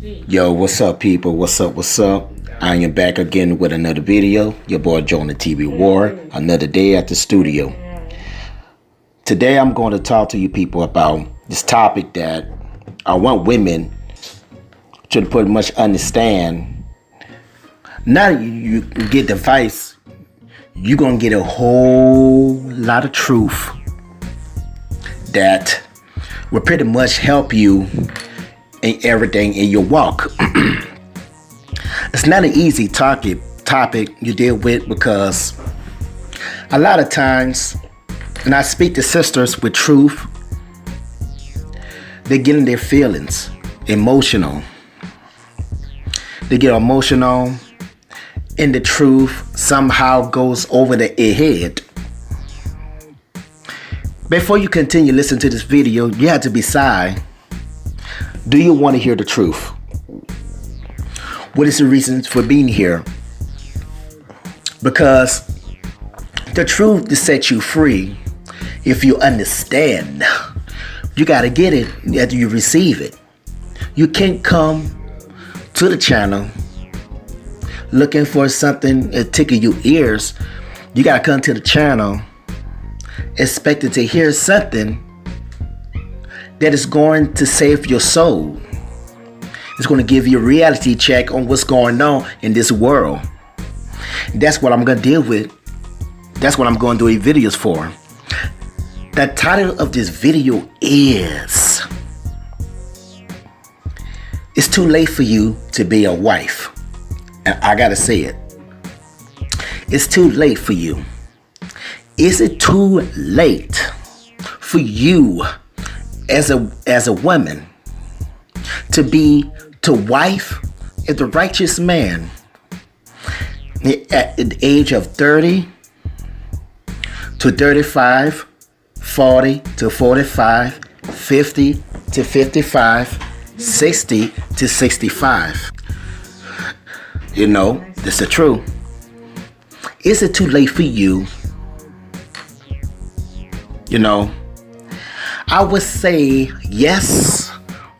Yo, what's up, people? What's up? What's up? I am back again with another video. Your boy Jonah TV War. Another day at the studio. Today, I'm going to talk to you people about this topic that I want women to pretty much understand. Now you get the advice, you're going to get a whole lot of truth that will pretty much help you in everything in your walk. It's not an easy topic you deal with, because a lot of times, and I speak to sisters with truth, they get in their feelings, emotional. They get emotional, and the truth somehow goes over their head. Before you continue listening to this video, you have to decide, do you want to hear the truth? What is the reason for being here? Because the truth to set you free, if you understand, you got to get it after you receive it. You can't come to the channel looking for something to tickle your ears. You got to come to the channel expecting to hear something that is going to save your soul. It's going to give you a reality check on what's going on in this world. That's what I'm going to deal with. That's what I'm going to do videos for. The title of this video is, it's too late for you to be a wife. And I got to say it. It's too late for you. Is it too late for you as a woman to wife as the righteous man at the age of 30 to 35, 40 to 45, 50 to 55, 60 to 65? You know, this is the truth. Is it too late for you? You know, I would say yes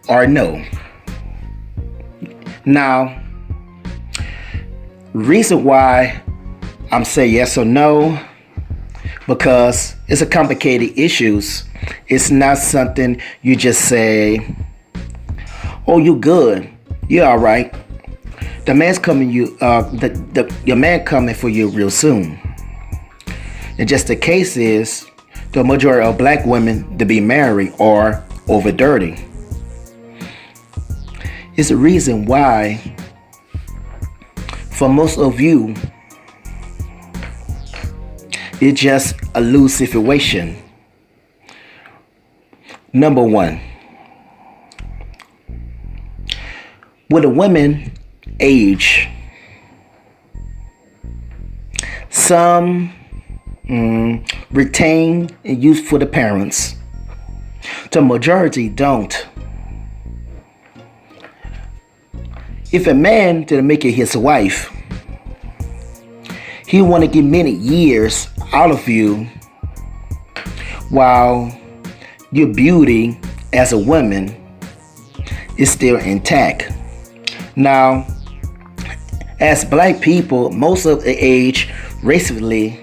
or no. Now, reason why I'm saying yes or no, because it's a complicated issues. It's not something you just say, oh, you good, you're all right. The man's coming your man coming for you real soon. And just the case is, the majority of black women to be married are over 30. It's the reason why, for most of you, it's just a loose situation. Number one, with a woman age, some retain and use for the parents. The majority don't. If a man to make it his wife, he want to get many years out of you while your beauty as a woman is still intact. Now, as black people, most of the age, recently,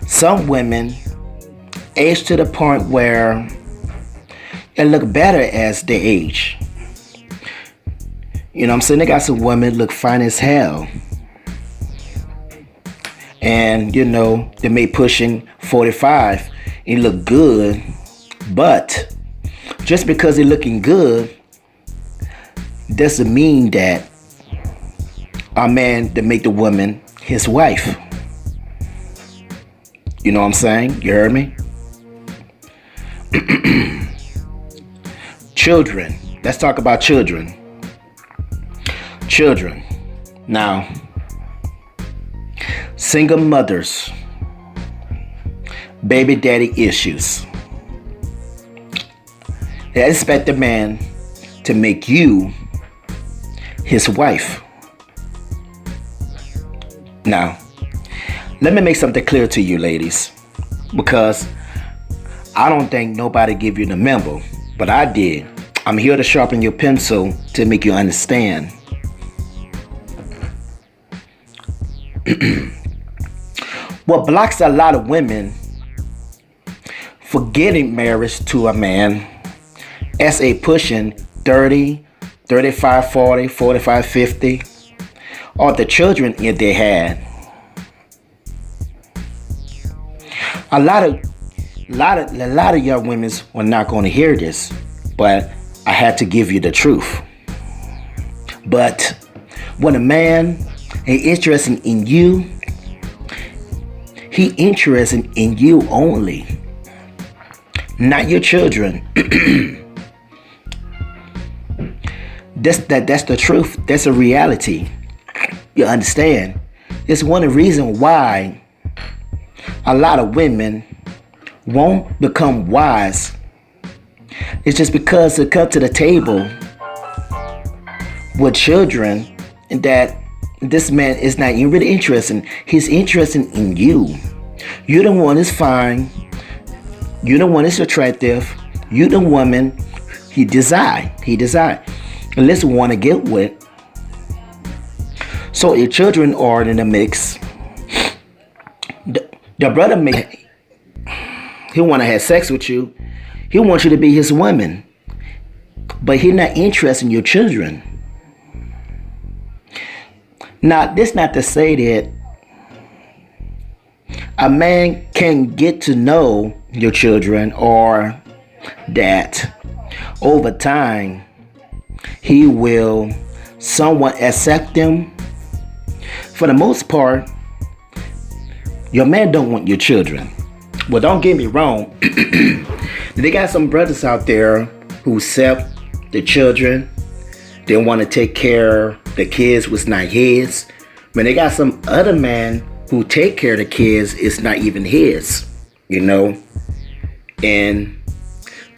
some women age to the point where it look better as they age. You know what I'm saying? They got some women look fine as hell. And, you know, they may pushing 45 and look good. But just because they're looking good doesn't mean that a man to make the woman his wife. You know what I'm saying? You heard me? Children. Let's talk about children. Children. Now, single mothers, baby daddy issues. They expect a man to make you his wife. Now, let me make something clear to you, ladies, because I don't think nobody give you the memo, but I did. I'm here to sharpen your pencil to make you understand. What blocks a lot of women for getting married to a man as a pushing 30, 35, 40, 45, 50, or the children if they had. A lot of young women were not going to hear this, but I had to give you the truth. But when a man is interested in you, he interested in you only, not your children. That's the truth. That's a reality. You understand? It's one of the reasons why a lot of women won't become wise. It's just because they come to the table with children that this man is not even really interested. He's interested in you. You're the one that's fine. You're the one that's attractive. You're the woman he desire. And let's want to get with. So your children are in the mix. The brother he want to have sex with you. He wants you to be his woman. But he's not interested in your children. Now, this not to say that a man can get to know your children, or that over time he will somewhat accept them. For the most part, your man don't want your children. Well, don't get me wrong. They got some brothers out there who accept the children. They want to take care of the kids was not his. But they got some other man who take care of the kids, it's not even his, you know. And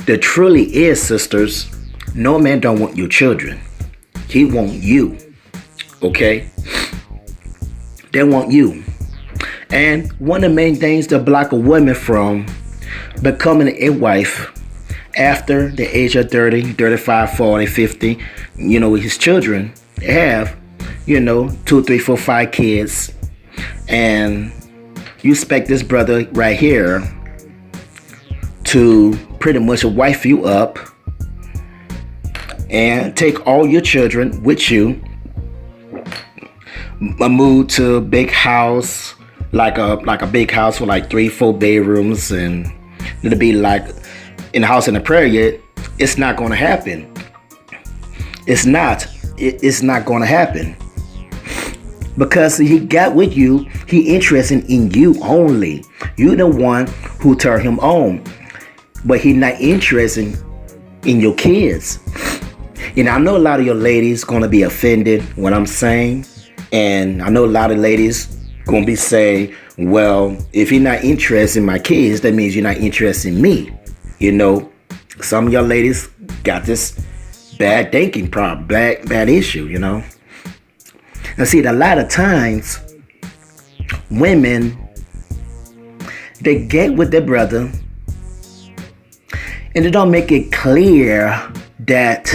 the truly is, sisters, no man don't want your children. He want you. Okay? They want you. And one of the main things to block a woman from becoming a wife after the age of 30, 35, 40, 50, you know, his children have, you know, 2, 3, 4, 5 kids. And you expect this brother right here to pretty much wife you up and take all your children with you, move to a big house, like a big house with like 3, 4 bedrooms, and it'll be like in a house in the prairie. It's not going to happen. It's not going to happen, because he got with you. He interested in you only. You the one who turned him on, but he not interested in your kids. And I know a lot of your ladies gonna be offended what I'm saying, and I know a lot of ladies gonna be saying, well, if you're not interested in my kids, that means you're not interested in me. You know, some of y'all ladies got this bad thinking problem, bad issue, you know. And see, a lot of times women, they get with their brother and they don't make it clear that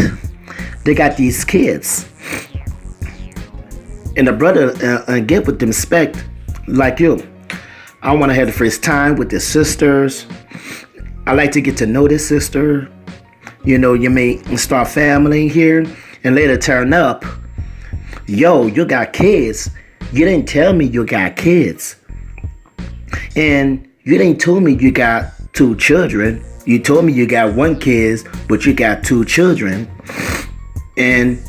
they got these kids. And the brother get with them respect, like you. I want to have the first time with the sisters. I like to get to know this sister. You know, you may start family here and later turn up. Yo, you got kids. You didn't tell me you got kids. And you didn't tell me you got 2 children. You told me you got 1 kid, but you got 2 children. And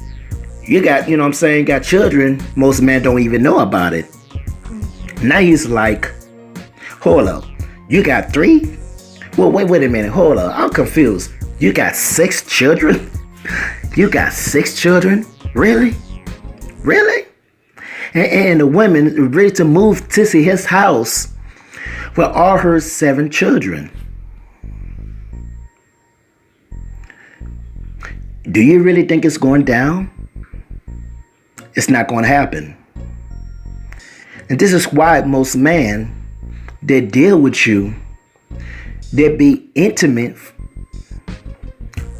you got, you know what I'm saying, got children. Most men don't even know about it. Now he's like, hold up, you got 3? Well, wait a minute, hold up, I'm confused. You got 6 children? You got 6 children? Really? Really? And the women ready to move to see his house with all her 7 children. Do you really think it's going down? It's not going to happen. And this is why most men that deal with you, they be intimate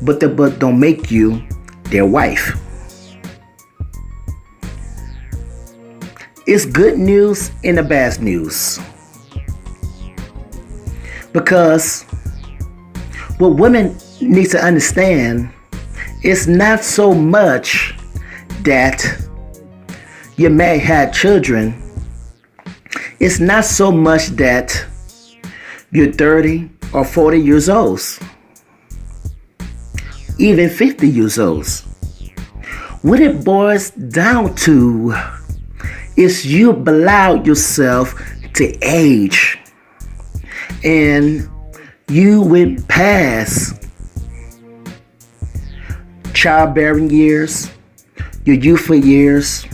but don't make you their wife. It's good news and the bad news. Because what women need to understand is not so much that you may have children. It's not so much that you're 30 or 40 years old, even 50 years old. What it boils down to is you allow yourself to age, and you went past childbearing years, your youthful years.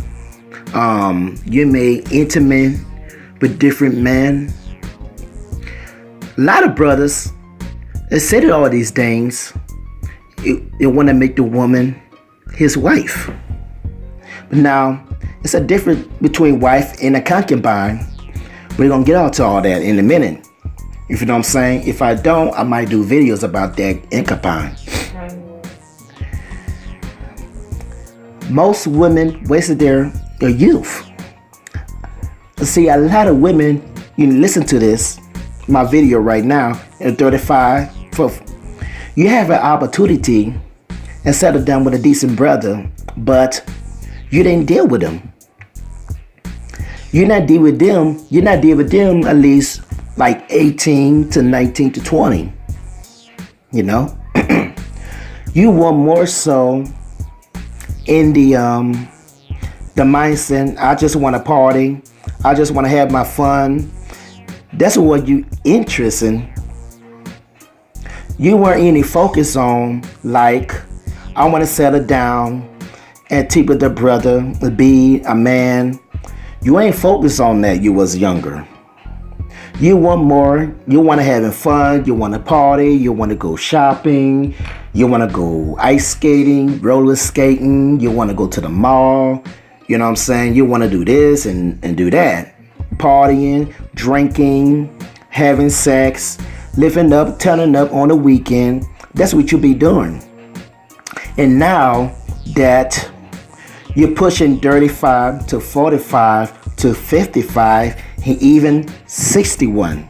You made intimate with different men. A lot of brothers, they said all these things. They want to make the woman his wife. But now, it's a difference between wife and a concubine. We're going to get out to all that in a minute. If you know what I'm saying? If I don't, I might do videos about that concubine. Most women wasted their youth. See, a lot of women, you listen to this, my video right now, at 35, you have an opportunity and settle down with a decent brother, but you didn't deal with them. You're not deal with them at least like 18 to 19 to 20. You know? You want more so in the mindset, I just want to party, I just want to have my fun. That's what you interested in. You weren't any focus on like, I want to settle down and teach with the brother, be a man. You ain't focused on that. You was younger. You want more. You want to having fun. You want to party. You want to go shopping. You want to go ice skating, roller skating. You want to go to the mall. You know what I'm saying? You want to do this and do that. Partying, drinking, having sex, living up, turning up on the weekend. That's what you be doing. And now that you're pushing 35 to 45 to 55 and even 61.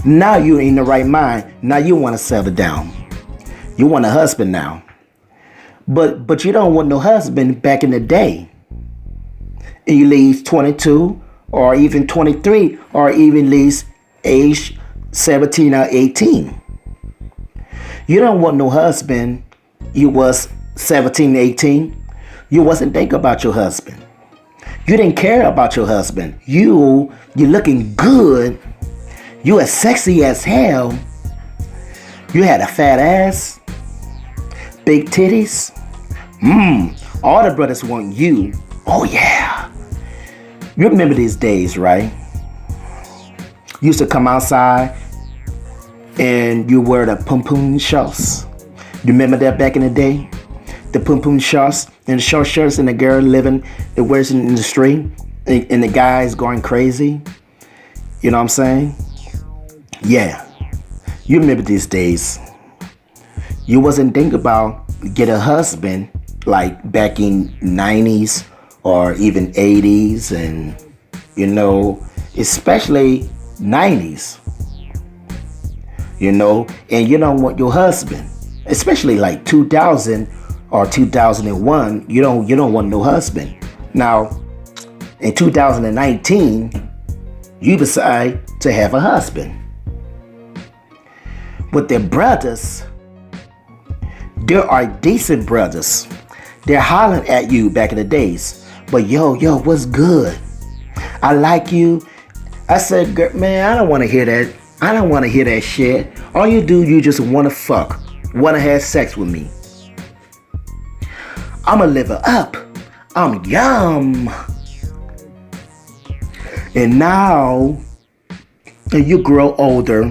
Now you're in the right mind. Now you want to settle down. You want a husband now. But you don't want no husband back in the day. And you leave 22 or even 23 or even least age 17 or 18. You don't want no husband. You was 17, 18. You wasn't thinking about your husband. You didn't care about your husband. You're looking good. You as sexy as hell. You had a fat ass, big titties. All the brothers want you. Oh yeah. You remember these days, right? You used to come outside and you wear the pum-pum shorts. You remember that back in the day? The pum-pum shorts and the short shirts, and the girl living, it wears it in the street, and the guys going crazy. You know what I'm saying? Yeah. You remember these days. You wasn't thinking about get a husband like back in 90s or even 80s, and you know, especially 90s. You know, and you don't want your husband, especially like 2000 or 2001, you don't want no husband. Now, in 2019, you decide to have a husband. But their brothers, there are decent brothers. They're hollering at you back in the days. But yo, what's good? I like you. I said, girl, man, I don't want to hear that. I don't want to hear that shit. All you do, you just want to fuck. Want to have sex with me. I'ma live it up. I'm yum. And now, and you grow older,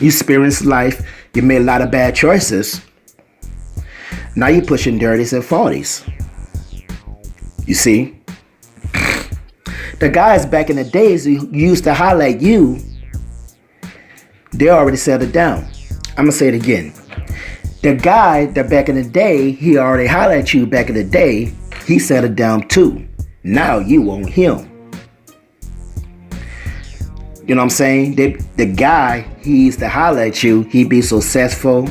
you experience life, you made a lot of bad choices. Now you're pushing 30s and 40s. You see? The guys back in the days who used to holler at you, they already settled down. I'm gonna say it again. The guy that back in the day, he already hollered at you back in the day, he settled down too. Now you want him. You know what I'm saying? The guy, he used to holler at you, he be successful,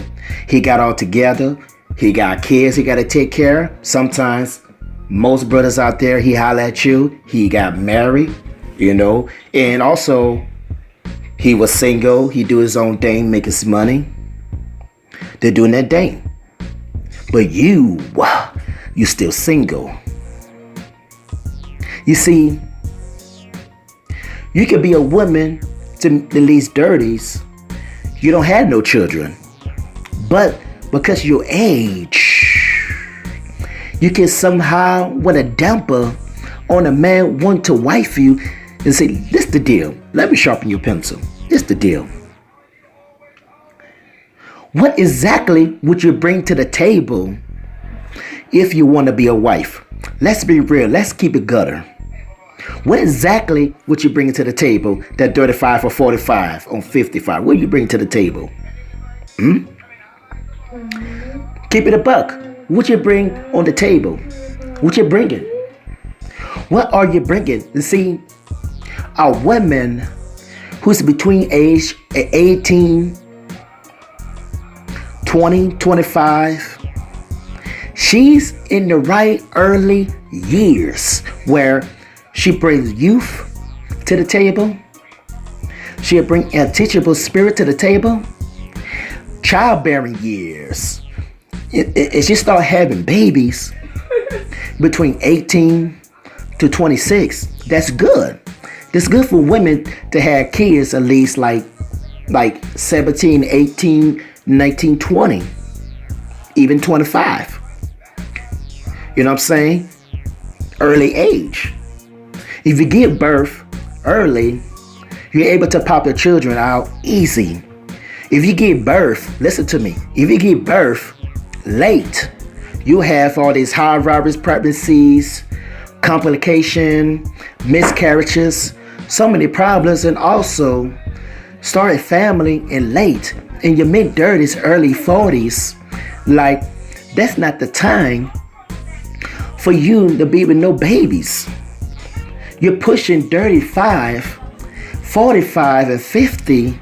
he got all together, he got kids he gotta take care of. Sometimes, most brothers out there, he holler at you, he got married, and also, he was single, he do his own thing, make his money. They're doing that thing. But you still single. You see, you could be a woman to the least dirties. You don't have no children. But because your age, you can somehow want a damper on a man want to wife you and say, this the deal. Let me sharpen your pencil. This the deal. What exactly would you bring to the table if you want to be a wife? Let's be real. Let's keep it gutter. What exactly would you bring to the table that 35 or 45 or 55? What do you bring to the table? Keep it a buck. What you bring on the table? What you bringing? What are you bringing? You see, a woman who's between age 18, 20, 25, she's in the right early years where she brings youth to the table. She'll bring a teachable spirit to the table. Childbearing years. If she start having babies between 18 to 26, that's good. It's good for women to have kids at least like 17, 18, 19, 20, even 25. You know what I'm saying? Early age. If you give birth early, you're able to pop your children out easy. If you give birth, listen to me, if you give birth late, you have all these high rise pregnancies, complication, miscarriages, so many problems, and also starting family in late, in your mid-30s, early 40s. Like, that's not the time for you to be with no babies. You're pushing 35, 45, and 50,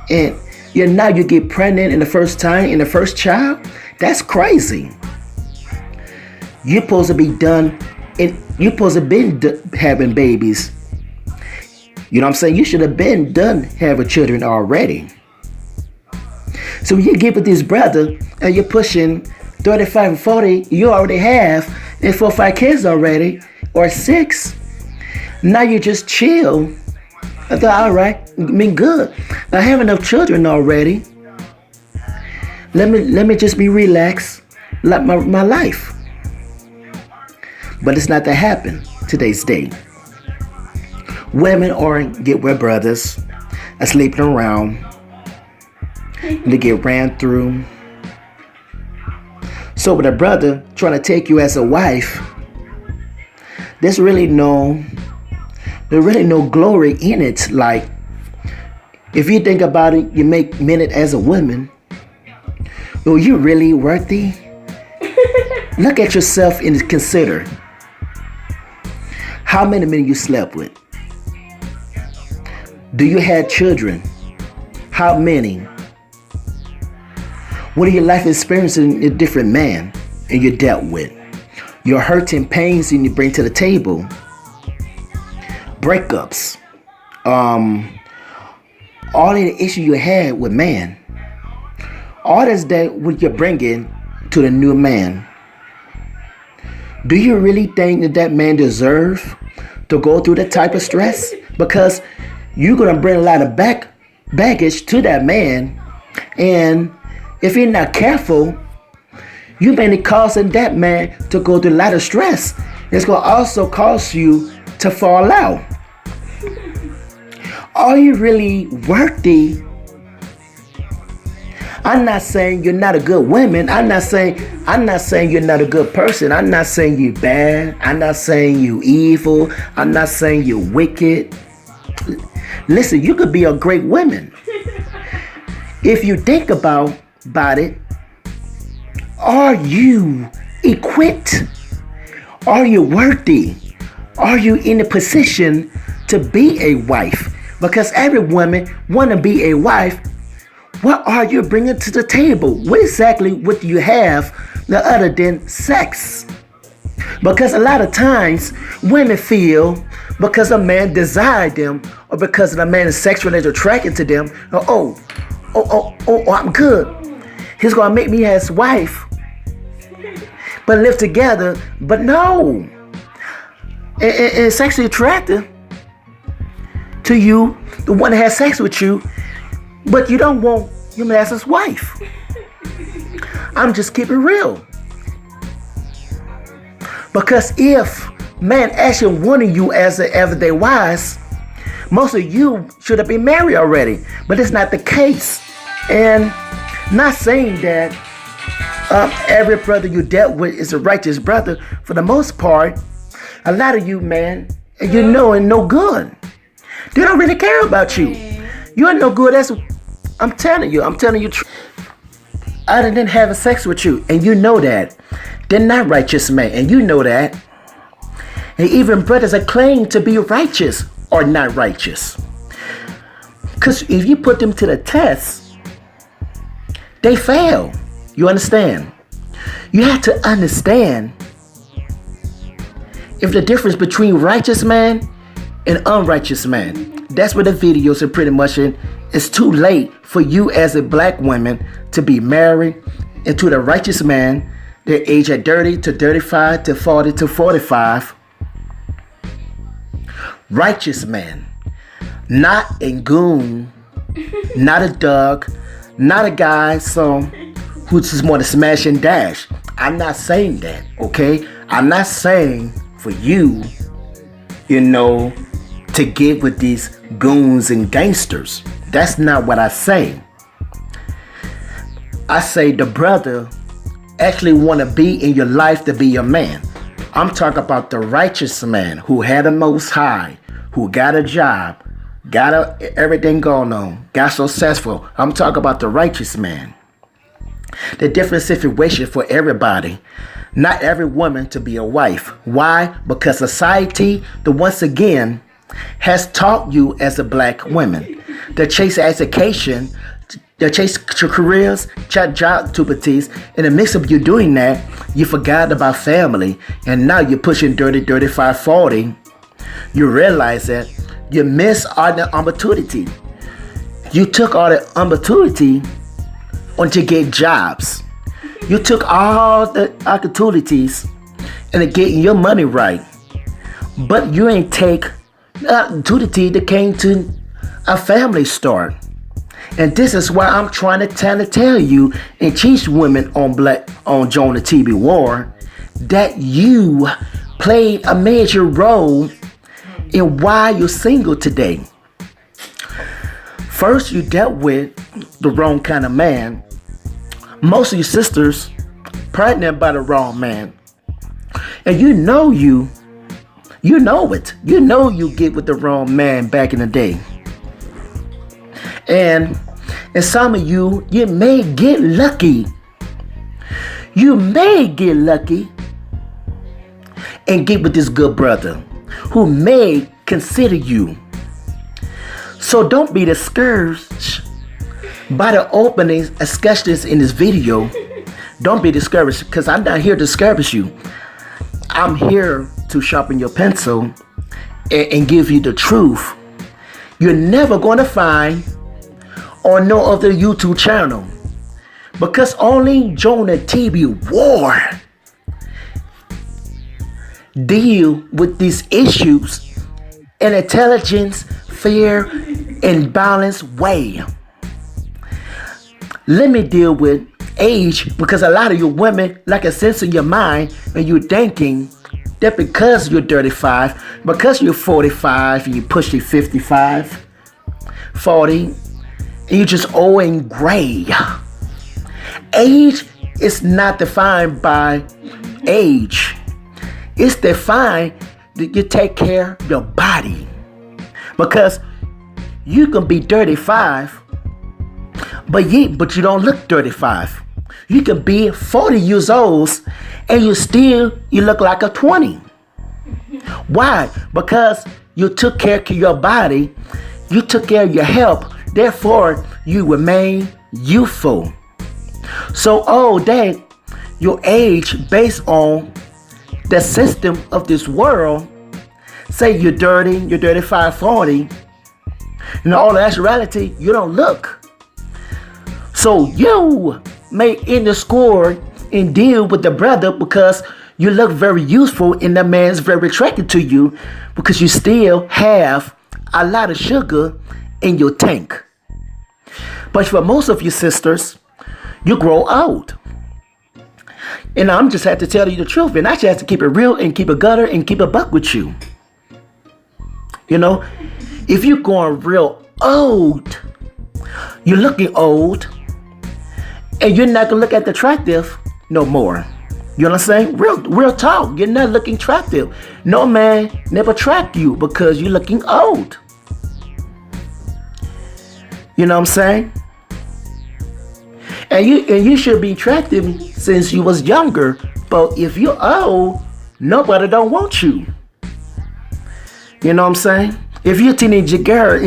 and now you get pregnant in the first time, in the first child. That's crazy. You're supposed to be done, and you're supposed to be having babies. You know what I'm saying? You should have been done having children already. So when you get with this brother and you're pushing 35 and 40, you already have 4 or 5 kids already, or 6. Now you just chill. I thought, all right, good. I have enough children already. Let me just be relaxed, like my life. But it's not that happen today's day. Women get with brothers, are sleeping around. They get ran through. So with a brother trying to take you as a wife, there's really no glory in it. Like, if you think about it, you make minute as a woman. Are you really worthy? Look at yourself and consider how many men you slept with. Do you have children? How many? What are your life experiences in a different man and you dealt with? Your hurts and pains and you bring to the table. Breakups. All of the issues you had with man. All this that what you're bringing to the new man. Do you really think that man deserves to go through that type of stress? Because you're going to bring a lot of baggage to that man. And if you're not careful, you may be causing that man to go through a lot of stress. It's going to also cause you to fall out. Are you really worthy? I'm not saying you're not a good woman. I'm not saying you're not a good person. I'm not saying you're bad. I'm not saying you're evil. I'm not saying you're wicked. Listen, you could be a great woman. If you think about it, are you equipped? Are you worthy? Are you in a position to be a wife? Because every woman want to be a wife. What are you bringing to the table? What do you have other than sex? Because a lot of times women feel because a man desired them or because a man is sexually attracted to them, I'm good. He's gonna make me his wife, but live together. But no, and sexually attracted to you, the one that has sex with you, but you don't want him as his wife. I'm just keeping real. Because if man actually wanted you as an everyday wife, most of you should have been married already. But it's not the case. And not saying that every brother you dealt with is a righteous brother. For the most part, a lot of you, man, you know and no good. They don't really care about you. You ain't no good. I'm telling you. Other than having sex with you, and you know that, they're not righteous men, and you know that. And even brothers that claim to be righteous are not righteous. Because if you put them to the test, they fail. You understand? You have to understand if the difference between righteous man and unrighteous man. That's what the videos are pretty much in. It's too late for you as a black woman to be married into the righteous man. Their age at 30 to 35 to 40 to 45. Righteous man. Not a goon. Not a dog. Not a guy who's just want to smash and dash. I'm not saying that, okay? I'm not saying for you, to get with these goons and gangsters. That's not what I say. I say the brother actually want to be in your life to be your man. I'm talking about the righteous man who had the Most High, who got a job, got everything going on, got successful. I'm talking about the righteous man. The different situation for everybody. Not every woman to be a wife. Why? Because society, once again, has taught you as a black woman to chase education, to chase careers, job opportunities. In the midst of you doing that, you forgot about family, and now you're pushing 30, 35, 40. You realize that you missed all the opportunity. You took all the opportunity to get jobs. You took all the opportunities and getting your money right, but you ain't take the opportunity that came to a family start. And this is why I'm trying to tell you and teach women on Jonah TV War that you played a major role in why you're single today. First, you dealt with the wrong kind of man. Most of your sisters pregnant by the wrong man. And you know it. You know you get with the wrong man back in the day. And some of you may get lucky. You may get lucky and get with this good brother who may consider you. So don't be discouraged by the openings, discussions in this video. Don't be discouraged, because I'm not here to discourage you. I'm here to sharpen your pencil and give you the truth. You're never going to find on no other YouTube channel, because only Jonah TV War deal with these issues in intelligence, fair, and balanced way. Let me deal with age, because a lot of you women like a sense in your mind and you're thinking that because you're 35, because you're 45 and you push to 55, 40, and you're just old and gray. Age is not defined by age. It's defined that you take care of your body. Because you can be 35, But you don't look 35. You can be 40 years old and you look like a 20. Why? Because you took care of your body, you took care of your health, therefore you remain youthful. So all that your age based on the system of this world, say you're 30, you're 35, 40, in all actuality, you don't look. So you may end the score and deal with the brother because you look very useful and that man's very attracted to you because you still have a lot of sugar in your tank. But for most of you sisters, you grow old. And I'm just had to tell you the truth. And I just have to keep it real and keep it gutter and keep it buck with you. You know, if you're going real old, you're looking old, and you're not going to look at the attractive no more. You know what I'm saying? Real talk. You're not looking attractive. No man never attract you because you're looking old. You know what I'm saying? And you should be attractive since you was younger. But if you're old, nobody don't want you. You know what I'm saying? If you're a teenager girl,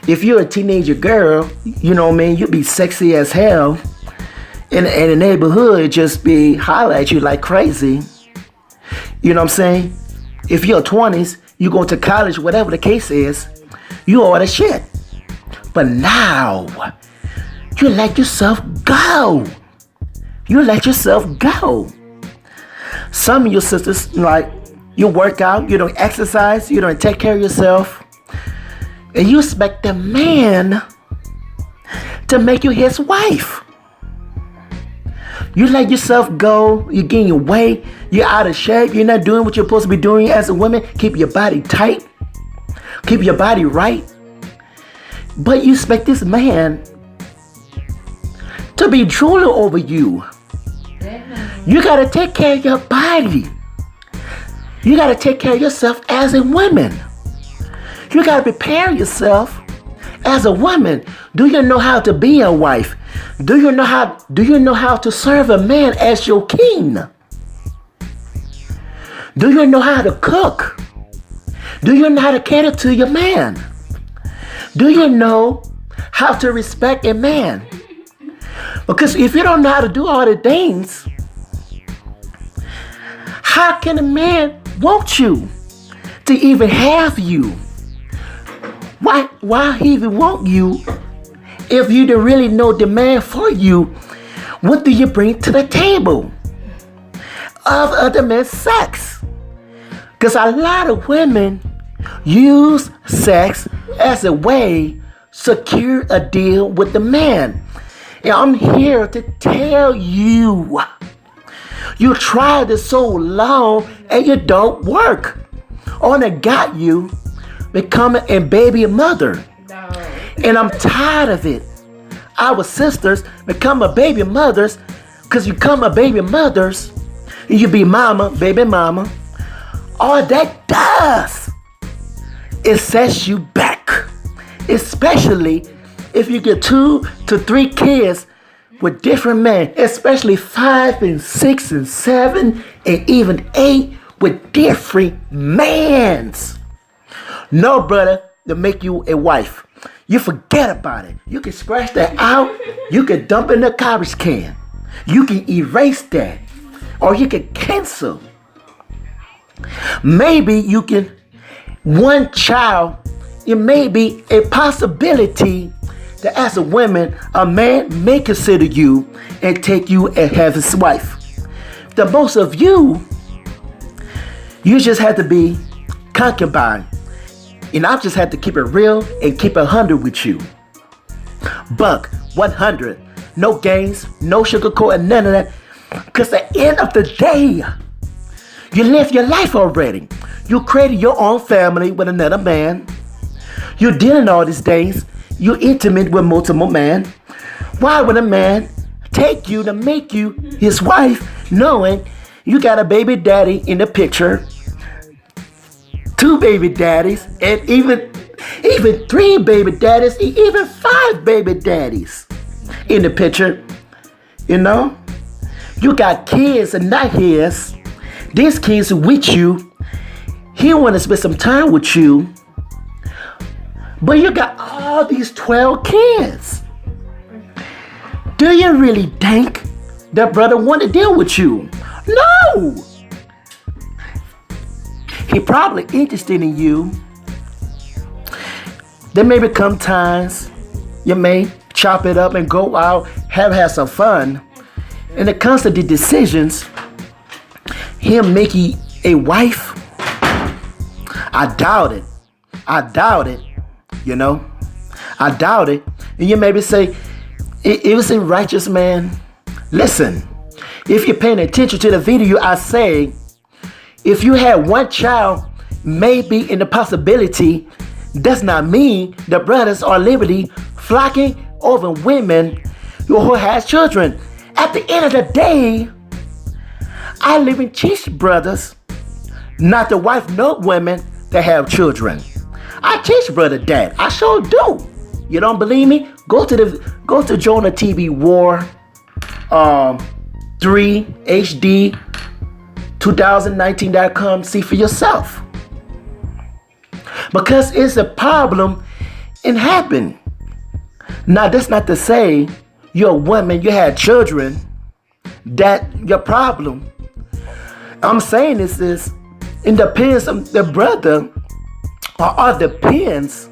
if you're a teenager girl, you know what I mean, you'll be sexy as hell. And the neighborhood just be holler at you like crazy. You know what I'm saying? If you're 20s, you go to college, whatever the case is, you all the shit. But now, you let yourself go. You let yourself go. Some of your sisters, like, you work out, you don't exercise, you don't take care of yourself, and you expect the man to make you his wife. You let yourself go, you're gaining weight, you're out of shape, you're not doing what you're supposed to be doing as a woman. Keep your body tight, keep your body right. But you expect this man to be drooling over you. You gotta take care of your body. You gotta take care of yourself as a woman. You gotta prepare yourself as a woman. Do you know how to be a wife? Do you know how to serve a man as your king? Do you know how to cook? Do you know how to cater to your man? Do you know how to respect a man? Because if you don't know how to do all the things, how can a man want you to even have you? Why he even want you if you don't really know the man for you? What do you bring to the table of other men's sex? Because a lot of women use sex as a way to secure a deal with the man. And I'm here to tell you, you tried this so long and it don't work. All that got you becoming a baby mother. No. And I'm tired of it. Our sisters become a baby mothers because you become a baby mothers and you be mama, baby mama. All that does is sets you back. Especially if you get 2 to 3 kids with different men, especially 5 and 6 and 7 and even 8 with different mans. No, brother, to make you a wife. You forget about it. You can scratch that out. You can dump in the garbage can. You can erase that. Or you can cancel. Maybe you can, one child, it may be a possibility that as a woman, a man may consider you and take you and have his wife. The most of you just have to be concubine. And I just had to keep it real and keep it 100 with you. Buck, 100. No games, no sugarcoat and none of that. Because at the end of the day, you live your life already. You created your own family with another man. You're dealing all these days. You're intimate with multiple men. Why would a man take you to make you his wife knowing you got a baby daddy in the picture, 2 baby daddies, and even 3 baby daddies, and even 5 baby daddies? in the picture. You know? You got kids and not his. These kids are with you. He want to spend some time with you. But you got all these 12 kids. Do you really think that brother want to deal with you? No. He probably interested in you. There may become times you may chop it up and go out, have some fun. And it comes to the decisions, him making a wife, I doubt it. I doubt it. You know, I doubt it. And you maybe say, it was a righteous man. Listen, if you're paying attention to the video, I say, if you had one child, maybe in the possibility, does not mean the brothers are liberty flocking over women who has children. At the end of the day, I live and teach brothers not to wife no women that have children. I teach brother that. I sure do. You don't believe me? Go to Jonah TV War 3 HD 2019.com. See for yourself. Because it's a problem and happen. Now that's not to say you're a woman, you had children, that your problem. I'm saying this is, it depends on the brother, or it depends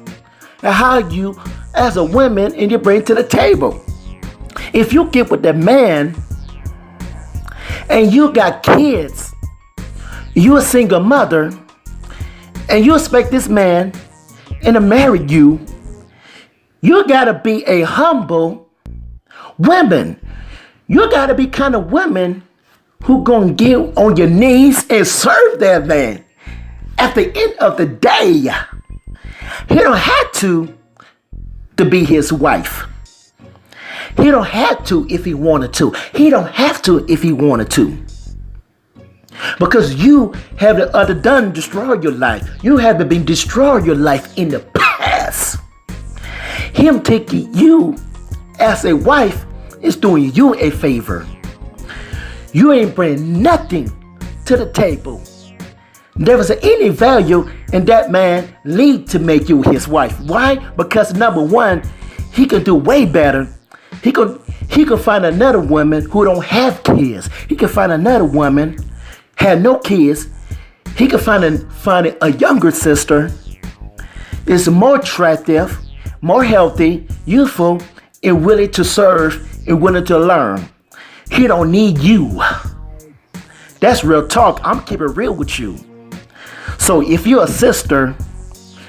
on how you as a woman and you bring to the table. If you get with the man and you got kids, you a single mother, and you expect this man and to marry you, you gotta be a humble woman. You gotta be kind of women who gonna get on your knees and serve that man. At the end of the day, he don't have to be his wife. He don't have to if he wanted to. He don't have to if he wanted to. Because you have done destroyed your life. You have been destroyed your life in the past. Him taking you as a wife is doing you a favor. You ain't bringing nothing to the table. There was any value in that man lead to make you his wife. Why? Because number one, he can do way better. He could find another woman who don't have kids. He could find another woman had no kids. He could find a younger sister. Is more attractive, more healthy, youthful, and willing to serve and willing to learn. He don't need you. That's real talk. I'm keeping it real with you. So if you're a sister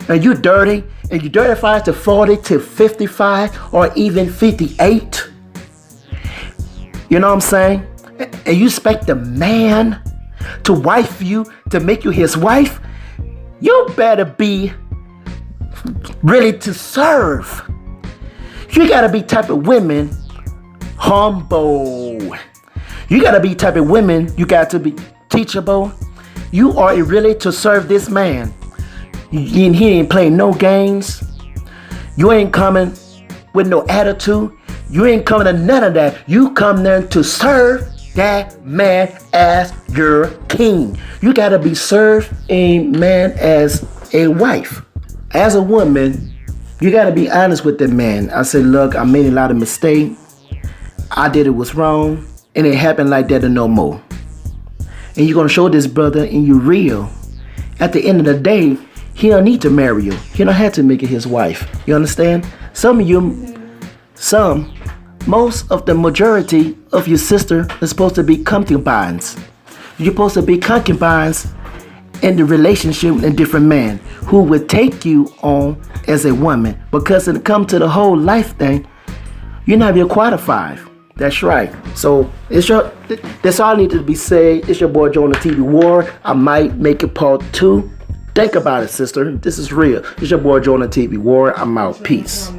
and you're dirty, and you're 35 to 40 to 55 or even 58, you know what I'm saying? And you expect the man to wife you, to make you his wife, you better be ready to serve. You gotta be type of women humble. You gotta be type of women, you got to be teachable. You are ready to serve this man. He ain't playing no games. You ain't coming with no attitude. You ain't coming to none of that. You come there to serve that man as your king. You gotta be served a man as a wife. As a woman, you gotta be honest with the man. I said, look, I made a lot of mistakes. I did it was wrong, and it happened like that and no more. And you're gonna show this brother and you real. At the end of the day, he don't need to marry you. He don't have to make it his wife. You understand? Most of the majority of your sister is supposed to be concubines. You're supposed to be concubines in the relationship with a different man who would take you on as a woman. Because when it comes to the whole life thing, you're not even qualified. That's right. So that's all I need to be said. It's your boy Jonah TV War. I might make it part 2. Think about it, sister. This is real. It's your boy Jonah TV War. I'm out. Peace.